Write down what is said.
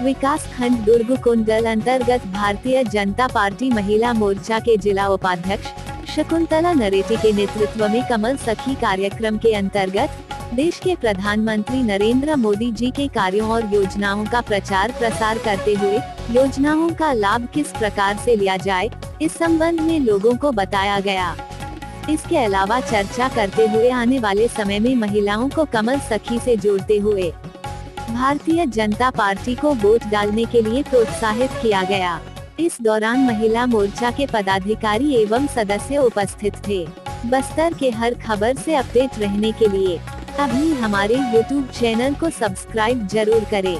विकास खंड दुर्ग कुंडल अंतर्गत भारतीय जनता पार्टी महिला मोर्चा के जिला उपाध्यक्ष शकुंतला नरेटी के नेतृत्व में कमल सखी कार्यक्रम के अंतर्गत देश के प्रधानमंत्री नरेंद्र मोदी जी के कार्यों और योजनाओं का प्रचार प्रसार करते हुए योजनाओं का लाभ किस प्रकार से लिया जाए, इस संबंध में लोगों को बताया गया। इसके अलावा चर्चा करते हुए आने वाले समय में महिलाओं को कमल सखी से जोड़ते हुए भारतीय जनता पार्टी को वोट डालने के लिए प्रोत्साहित किया गया। इस दौरान महिला मोर्चा के पदाधिकारी एवं सदस्य उपस्थित थे। बस्तर के हर खबर से अपडेट रहने के लिए अभी हमारे YouTube चैनल को सब्सक्राइब जरूर करें।